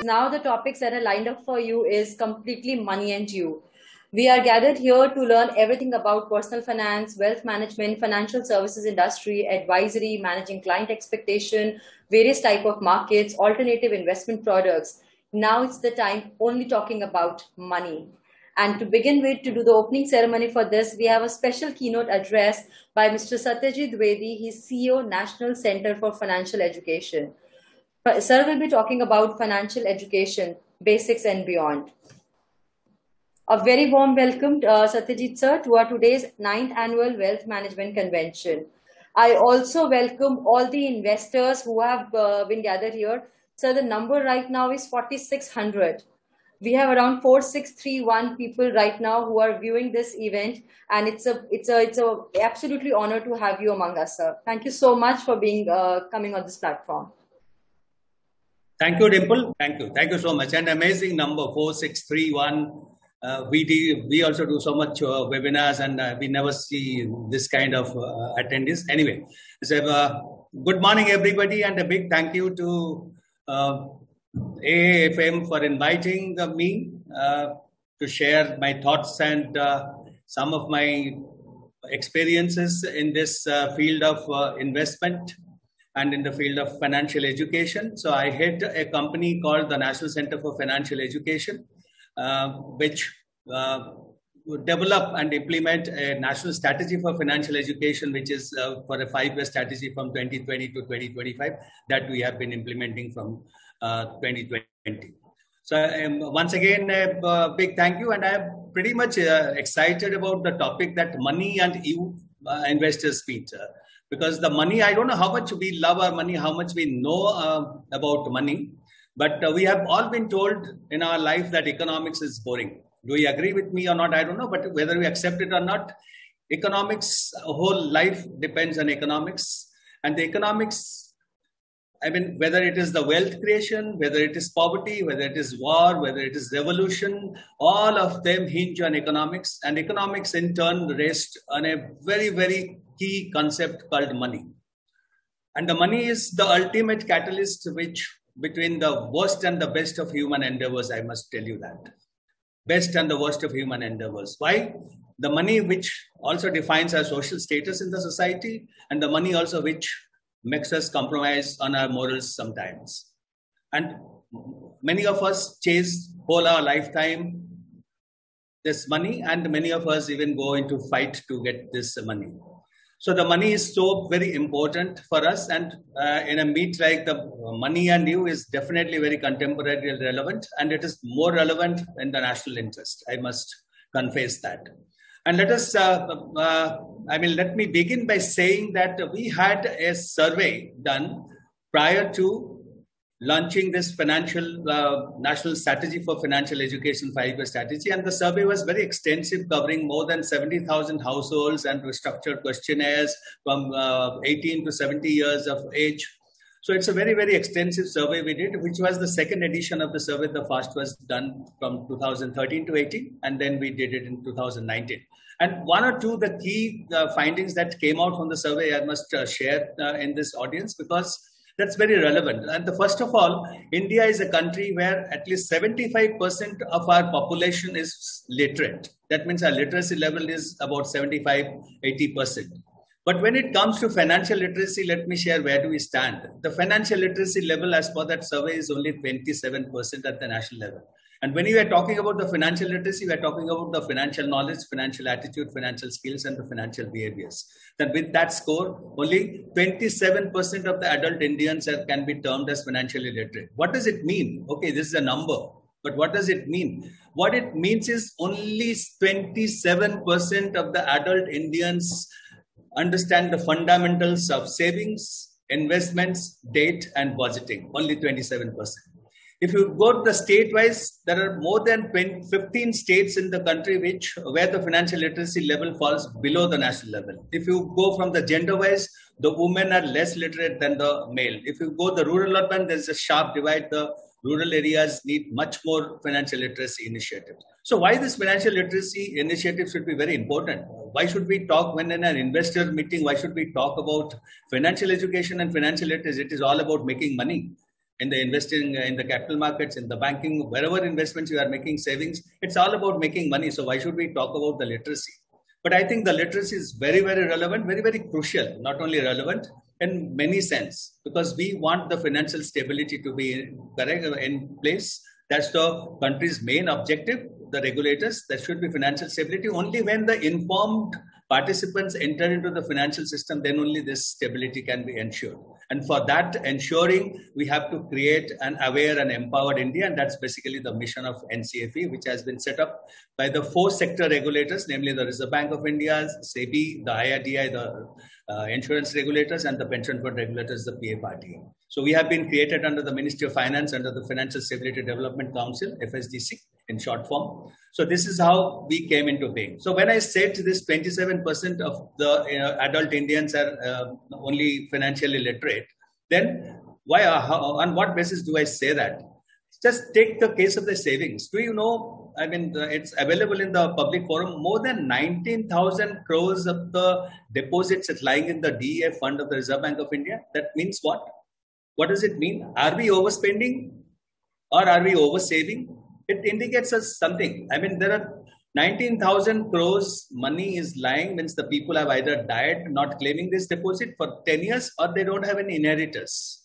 now the topics that are lined up for you is completely money and you. We are gathered here to learn everything about personal finance, wealth management, financial services industry, advisory, managing client expectation, various type of markets, alternative investment products. Now it's the time only talking about money. And to begin with, to do the opening ceremony for this, we have a special keynote address by Mr. Satyajit Dwivedi. He's CEO, National Center for Financial Education. Sir will be talking about financial education, basics and beyond. A very warm welcome, Satyajit sir, to our today's 9th Annual Wealth Management Convention. I also welcome all the investors who have been gathered here. Sir, the number right now is 4,600. We have around 4,631 people right now who are viewing this event, and it's a absolutely honor to have you among us, sir. Thank you so much for being coming on this platform. Thank you, Dimple. Thank you so much. An amazing number, 4631. We also do so much webinars, and we never see this kind of attendees. Anyway, so good morning, everybody, and a big thank you to AAFM for inviting me to share my thoughts and some of my experiences in this field of investment and in the field of financial education. So I head a company called the National Center for Financial Education, which develop and implement a national strategy for financial education, which is for a 5-year strategy from 2020 to 2025 that we have been implementing from 2020. So once again, a big thank you, and I'm pretty much excited about the topic that money and you investors meet. Because the money, I don't know how much we love our money, how much we know about money, but we have all been told in our life that economics is boring. Do you agree with me or not? I don't know, but whether we accept it or not, economics, whole life depends on economics. And the economics, I mean, whether it is the wealth creation, whether it is poverty, whether it is war, whether it is revolution, all of them hinge on economics. And economics in turn rests on a very, very key concept called money. And the money is the ultimate catalyst which between the worst and the best of human endeavors, I must tell you that. Best and the worst of human endeavors. Why? The money which also defines our social status in the society, and the money also which makes us compromise on our morals sometimes. And many of us chase whole our lifetime this money, and many of us even go into fight to get this money. So the money is so very important for us, and in a meet like the money and you is definitely very contemporary and relevant, and it is more relevant in the national interest. I must confess that. And let us, let me begin by saying that we had a survey done prior to launching this financial national strategy for financial education 5-year strategy. And the survey was very extensive, covering more than 70,000 households, and we structured questionnaires from 18 to 70 years of age. So it's a very, very extensive survey we did, which was the second edition of the survey. The first was done from 2013 to 18, and then we did it in 2019. And one or two the key findings that came out from the survey I must share in this audience, because that's very relevant. And first of all, India is a country where at least 75% of our population is literate. That means our literacy level is about 75-80%. But when it comes to financial literacy, let me share where do we stand. The financial literacy level as per that survey is only 27% at the national level. And when you are talking about the financial literacy, we are talking about the financial knowledge, financial attitude, financial skills, and the financial behaviors. Then with that score, only 27% of the adult Indians can be termed as financially literate. What does it mean? Okay, this is a number, but what does it mean? What it means is only 27% of the adult Indians understand the fundamentals of savings, investments, debt, and budgeting. Only 27%. If you go to the state-wise, there are more than 15 states in the country where the financial literacy level falls below the national level. If you go from the gender-wise, the women are less literate than the male. If you go the rural-urban, there's a sharp divide. The rural areas need much more financial literacy initiatives. So why this financial literacy initiative should be very important? Why should we talk when in an investor meeting? Why should we talk about financial education and financial literacy? It is all about making money. in the investing in the capital markets, in the banking, wherever investments you are making savings, it's all about making money. So why should we talk about the literacy? But I think the literacy is very, very relevant, very, very crucial, not only relevant in many sense, because we want the financial stability to be correct in place. That's the country's main objective, the regulators. There should be financial stability. Only when the informed participants enter into the financial system, then only this stability can be ensured. And for that ensuring, we have to create an aware and empowered India. And that's basically the mission of NCFE, which has been set up by the 4 sector regulators, namely the Reserve Bank of India, SEBI, the irdai, the insurance regulators, and the pension fund regulators, the pfrda. So we have been created under the Ministry of Finance, under the Financial Stability Development Council, FSDC in short form. So this is how we came into being. So when I said this 27% of the adult Indians are only financially literate, then why, on what basis do I say that? Just take the case of the savings. Do you know, I mean, it's available in the public forum, more than 19,000 crores of the deposits that's lying in the DEF fund of the Reserve Bank of India. That means what? What does it mean? Are we overspending or are we oversaving? It indicates us something. I mean, there are 19,000 crores money is lying, means the people have either died not claiming this deposit for 10 years or they don't have any inheritors.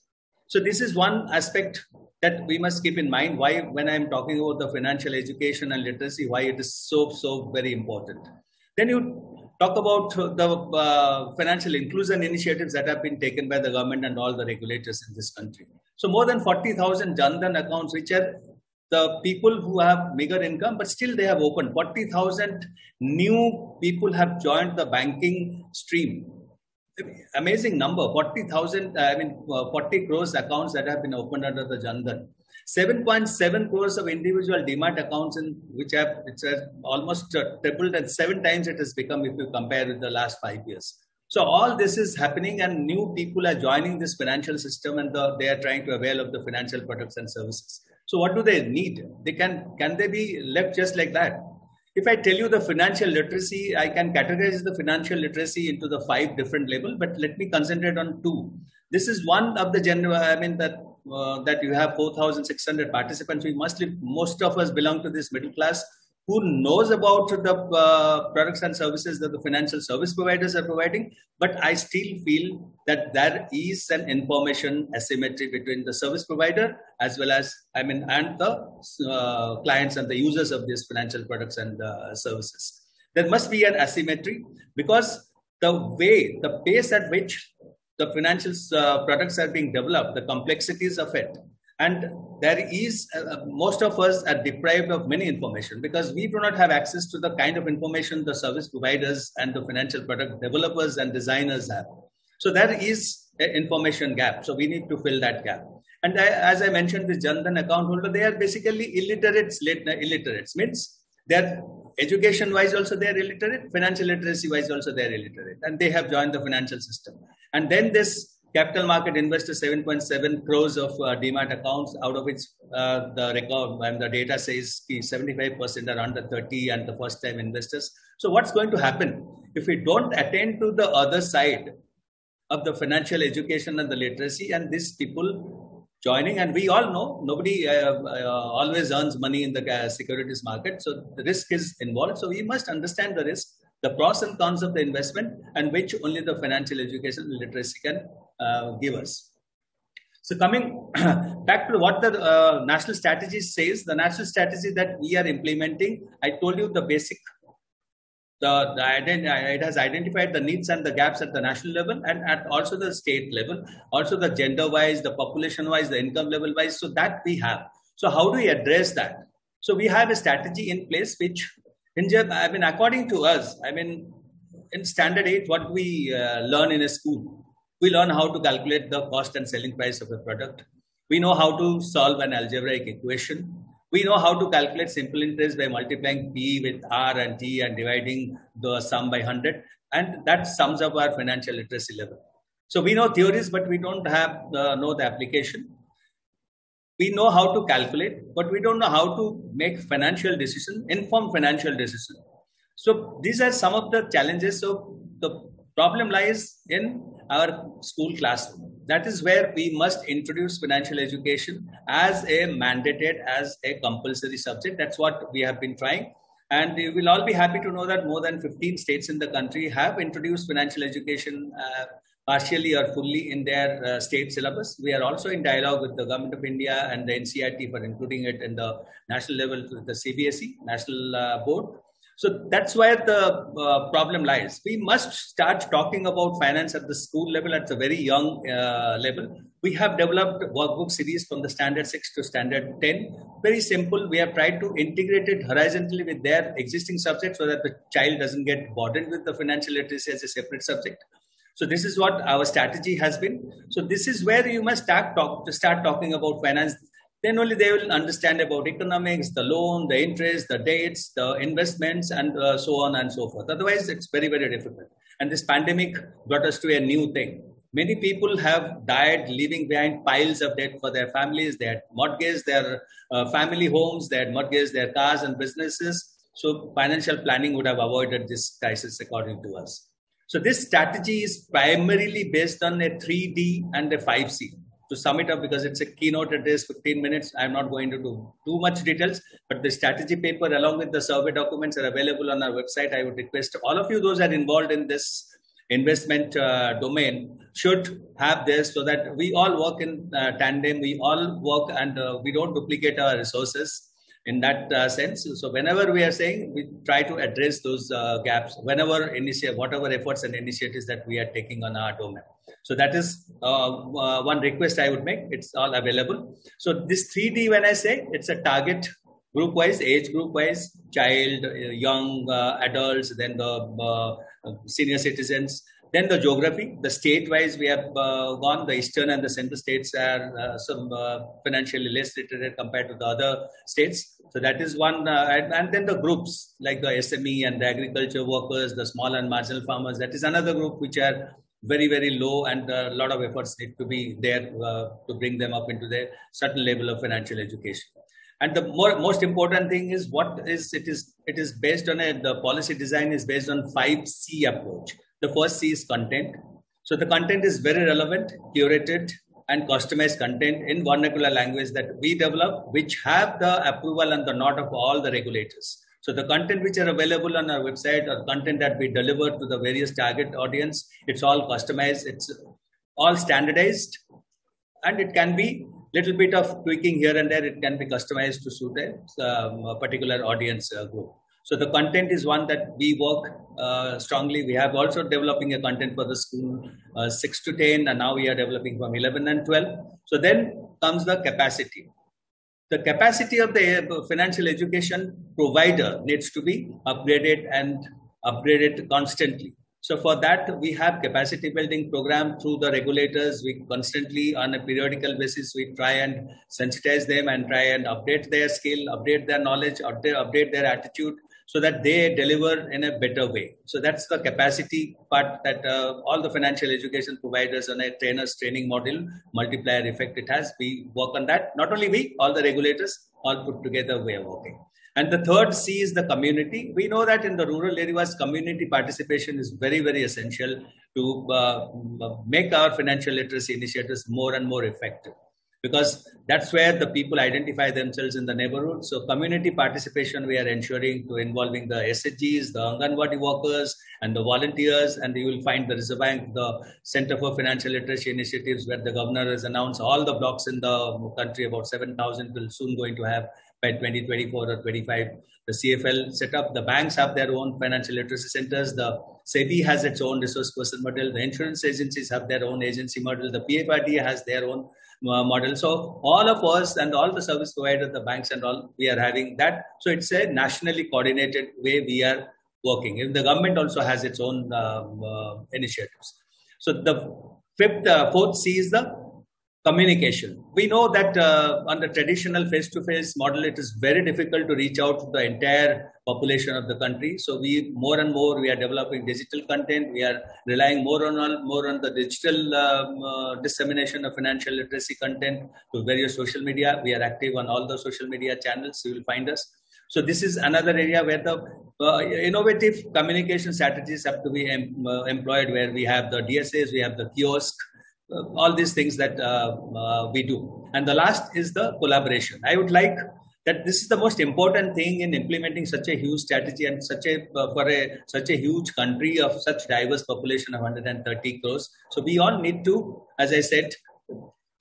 So this is one aspect that we must keep in mind, why when I'm talking about the financial education and literacy, why it is so very important. Then you talk about the financial inclusion initiatives that have been taken by the government and all the regulators in this country. So more than 40,000 Jan Dhan accounts, which are the people who have meager income, but still they have opened. 40,000 new people have joined the banking stream. Amazing number, 40,000, 40 crores accounts that have been opened under the Jan Dhan. 7.7 crores of individual demat accounts, which have almost tripled, and 7 times it has become if you compare with the last 5 years. So all this is happening and new people are joining this financial system and they are trying to avail of the financial products and services. So what do they need? Can they be left just like that? If I tell you the financial literacy, I can categorize the financial literacy into the 5 different levels, but let me concentrate on 2. This is one of the general, that you have 4,600 participants. Most of us belong to this middle class who knows about the products and services that the financial service providers are providing. But I still feel that there is an information asymmetry between the service provider as well as, and the clients and the users of these financial products and services. There must be an asymmetry because the pace at which the financial products are being developed, the complexities of it. And there is, most of us are deprived of many information because we do not have access to the kind of information the service providers and the financial product developers and designers have. So there is an information gap. So we need to fill that gap. And as I mentioned, the Jan Dhan account holder, they are basically illiterates. Illiterates means they're education-wise also they are illiterate, financial literacy-wise also they are illiterate. And they have joined the financial system. And then this capital market investors, 7.7 crores of demat accounts, out of which the record and the data says 75% are under 30 and the first time investors. So what's going to happen if we don't attend to the other side of the financial education and the literacy and these people joining? And we all know nobody always earns money in the securities market. So the risk is involved. So we must understand the risk, the pros and cons of the investment, and which only the financial education and literacy can give us. So coming back to what the national strategy says, the national strategy that we are implementing, I told you the basic, it has identified the needs and the gaps at the national level and at also the state level, also the gender wise, the population wise, the income level wise. So that we have. So how do we address that? So we have a strategy in place which, according to us, in standard 8, what we learn in a school, we learn how to calculate the cost and selling price of a product. We know how to solve an algebraic equation. We know how to calculate simple interest by multiplying P with R and T and dividing the sum by 100. And that sums up our financial literacy level. So we know theories, but we don't know the application. We know how to calculate, but we don't know how to make financial decisions, informed financial decisions. So these are some of the challenges. So the problem lies in our school classroom. that is where we must introduce financial education as a mandated, as a compulsory subject. That's what we have been trying. And you will all be happy to know that more than 15 states in the country have introduced financial education partially or fully in their state syllabus. We are also in dialogue with the Government of India and the NCERT for including it in the national level, the CBSE, National Board. So that's where the problem lies. We must start talking about finance at the school level, at a very young level. We have developed workbook series from the standard 6 to standard 10. Very simple. We have tried to integrate it horizontally with their existing subjects so that the child doesn't get burdened with the financial literacy as a separate subject. So this is what our strategy has been. So this is where you must start talking about finance. Then only they will understand about economics, the loan, the interest, the dates, the investments, and so on and so forth. Otherwise, it's very, very difficult. And this pandemic brought us to a new thing. Many people have died leaving behind piles of debt for their families. They had mortgaged their family homes. They had mortgaged their cars and businesses. So financial planning would have avoided this crisis, according to us. So this strategy is primarily based on a 3D and a 5C. To sum it up, because it's a keynote address, 15 minutes, I'm not going to do too much details, but the strategy paper along with the survey documents are available on our website. I would request all of you, those that are involved in this investment domain, should have this so that we all work in tandem, we all work and we don't duplicate our resources in that sense. So whenever we are saying, we try to address those gaps, whatever efforts and initiatives that we are taking on our domain. So that is one request I would make. It's all available. So this 3D, when I say, it's a target group-wise, age group-wise, child, young adults, then the senior citizens, then the geography, the state-wise, we have gone. The eastern and the central states are some financially less literate compared to the other states. So that is one. And then the groups like the SME and the agriculture workers, the small and marginal farmers, that is another group which are very, very low, and a lot of efforts need to be there to bring them up into their certain level of financial education. And the most important thing is it is based on the policy design is based on 5C approach. The first C is content. So the content is very relevant, curated, and customized content in vernacular language that we develop, which have the approval and the nod of all the regulators. So the content which are available on our website or content that we deliver to the various target audience, it's all customized, it's all standardized, and it can be little bit of tweaking here and there. It can be customized to suit a particular audience group. So the content is one that we work strongly. We have also developing a content for the school 6 to 10, and now we are developing from 11 and 12. So then comes the capacity. The capacity of the financial education provider needs to be upgraded and upgraded constantly. So for that, we have capacity building program through the regulators. We constantly, on a periodical basis, we try and sensitize them and try and update their skill, update their knowledge, update their attitude, so that they deliver in a better way. So that's the capacity part that all the financial education providers on a trainer's training model, multiplier effect it has. We work on that. Not only we, all the regulators, all put together we are working. And the third C is the community. We know that in the rural areas, community participation is very, very essential to make our financial literacy initiatives more and more effective, because that's where the people identify themselves in the neighborhood. So community participation, we are ensuring to involving the SHGs, the Anganwadi workers, and the volunteers. And you will find the Reserve Bank, the Center for Financial Literacy Initiatives, where the governor has announced all the blocks in the country, about 7,000 will soon going to have by 2024 or 25. The CFL set up, the banks have their own financial literacy centers, the SEBI has its own resource person model, the insurance agencies have their own agency model, the pfrda has their own model. So all of us and all the service providers, the banks and all, we are having that. So it's a nationally coordinated way we are working. If the government also has its own initiatives. So the fourth C is the communication. We know that on the traditional face-to-face model, it is very difficult to reach out to the entire population of the country. So more and more we are developing digital content. We are relying more on the digital dissemination of financial literacy content to various social media. We are active on all the social media channels. You will find us. So this is another area where the innovative communication strategies have to be employed, where we have the DSAs, we have the kiosk, all these things that we do. And the last is the collaboration. I would like that this is the most important thing in implementing such a huge strategy and such a huge country of such diverse population of 130 crores. So we all need to, as I said,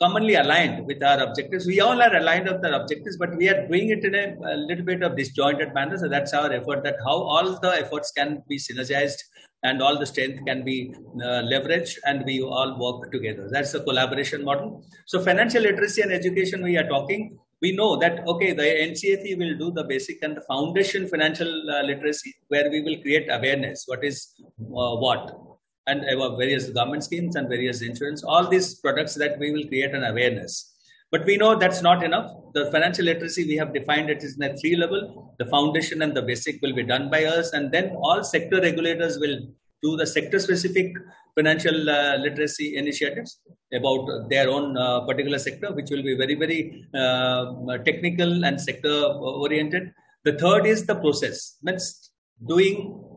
commonly aligned with our objectives. We all are aligned with our objectives, but we are doing it in a little bit of disjointed manner. So that's our effort, that how all the efforts can be synergized and all the strength can be leveraged, and we all work together. That's the collaboration model. So financial literacy and education we are talking. We know that, okay, the NCFE will do the basic and the foundation financial literacy, where we will create awareness. What is what? And various government schemes and various insurance, all these products that we will create an awareness. But we know that's not enough. The financial literacy, we have defined it is in a 3 level. The foundation and the basic will be done by us. And then all sector regulators will do the sector specific financial literacy initiatives about their own particular sector, which will be very, very technical and sector oriented. The third is the process. Means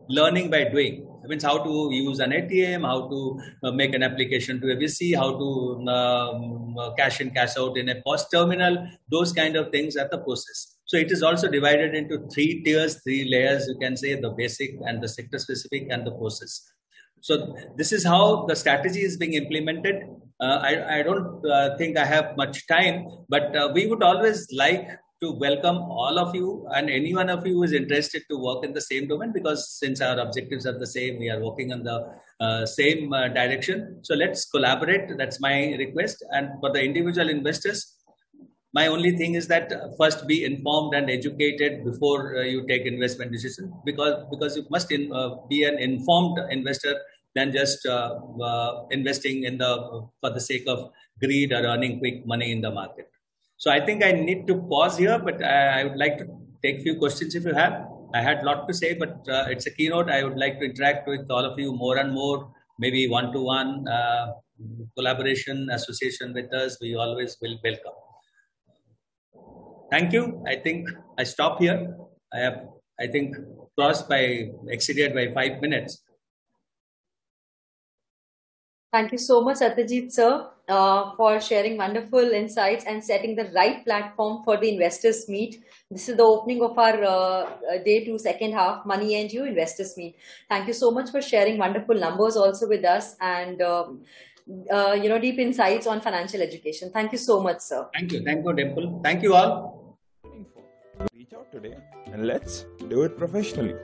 learning by doing. It means how to use an ATM, how to make an application to a VC, how to cash in, cash out in a POS terminal. Those kind of things are the process. So it is also divided into 3 tiers, 3 layers. You can say the basic and the sector specific and the process. So this is how the strategy is being implemented. I don't think I have much time, but we would always like to welcome all of you and any one of you who is interested to work in the same domain, because since our objectives are the same, we are working on the same direction. So let's collaborate. That's my request. And for the individual investors, my only thing is that first be informed and educated before you take investment decision, because you must be an informed investor than just investing for the sake of greed or earning quick money in the market. So I think I need to pause here, but I would like to take a few questions if you have. I had a lot to say, but it's a keynote. I would like to interact with all of you more and more, maybe one-to-one collaboration, association with us. We always will welcome. Thank you. I think I stop here. I have, I think, exceeded by 5 minutes. Thank you so much, Satyajit sir, for sharing wonderful insights and setting the right platform for the investors meet. This is the opening of our day 2 second half, Money and You Investors Meet. Thank you so much for sharing wonderful numbers also with us and deep insights on financial education. Thank you so much, sir. Thank you, Dimple. Thank you all. Reach out today and let's do it professionally.